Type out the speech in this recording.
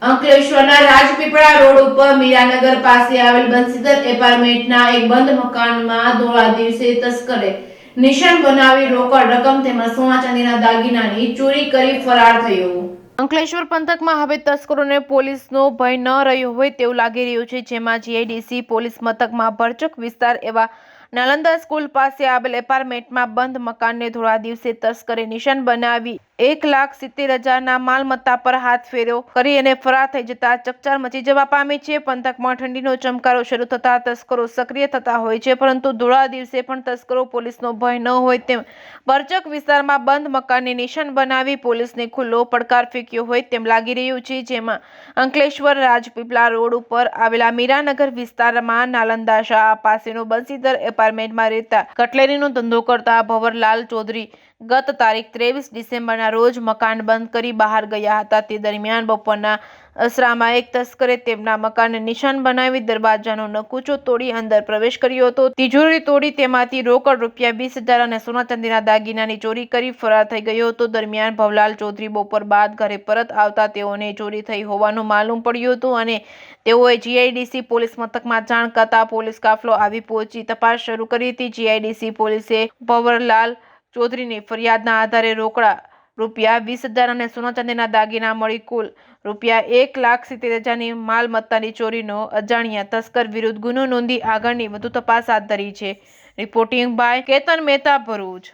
અંકલેશ્વરના રાજપીપળા રોડ ઉપર મીરાનગર પાસે આવેલ બંસીધર એપાર્ટમેન્ટના એક બંધ મકાનમાં ધોળા દિવસે તસ્કરે નિશાન બનાવી રોકડ રકમ તેમજ સોના ચાંદીના દાગીનાની ચોરી કરી ફરાર થયો। અંકલેશ્વર પંથકમાં હવે તસ્કરોને પોલીસનો ભય ન રહ્યો હોય તેવું લાગી રહ્યું છે, જેમાં જીઆઈડીસી પોલીસ મથકમાં ભરચક વિસ્તાર એવા નાલંદા સ્કૂલ પાસે આવેલ એપાર્ટમેન્ટમાં બંધ મકાનને ધોળા દિવસે તસ્કરે નિશાન બનાવી 1,70,000ના માલમત્તા પર હાથ ફેરો કરી અને ફરાર થઈ જતા ચકચાર મચી જવા પામી છે। પંથકમાં ઠંડીનો ચમકારો શરૂ થતા તસ્કરો સક્રિય થતા હોય છે, પરંતુ ધોળા દિવસે પણ તસ્કરો પોલીસનો ભય ન હોય તેમ ભરચક વિસ્તારમાં બંધ મકાનને નિશાન બનાવી પોલીસને ખુલ્લો પડકાર ફેંક્યો હોય તેમ લાગી રહ્યું છે, જેમાં અંકલેશ્વર રાજપીપળા રોડ ઉપર આવેલા મીરાનગર વિસ્તારમાં નાલંદા શાળા પાસેનો બંસીધર એપાર્ટમેન્ટમાં રહેતા કટલેરીનો ધંધો કરતા ભંવરલાલ ચૌધરી ગત તારીખ 23 ડિસેમ્બરના રોજ મકાન બંધ કરી બહાર ગયા હતા। તે દરમિયાન બપોરના અસરામાં એક તસ્કરે તેમના મકાનને નિશાન બનાવી દરવાજાનો નકુચો તોડી અંદર પ્રવેશ કર્યો હતો, તિજોરી તોડી તેમાંથી રોકડ રૂપિયા 20,000 અને સોના ચાંદીના દાગીનાની ચોરી કરી ફરાર થઈ ગયો હતો। દરમિયાન ભંવરલાલ ચૌધરી બપોર બાદ ઘરે પરત આવતા તેઓને ચોરી થઈ હોવાનું માલુમ પડ્યું હતું અને તેઓએ જીઆઈડીસી પોલીસ મથકમાં જાણ કરતા પોલીસ કાફલો આવી પહોંચી તપાસ શરૂ કરી હતી। જીઆઈડીસી પોલીસે ભંવરલાલ ચૌધરીની ફરિયાદના આધારે રોકડા રૂપિયા 20,000 અને સોના ચાંદીના દાગીના મળી કુલ રૂપિયા 1,70,000ની માલમત્તાની ચોરીનો અજાણ્યા તસ્કર વિરુદ્ધ ગુનો નોંધી આગળની વધુ તપાસ હાથ ધરી છે। Reporting by Ketan Mehta, Bharuch.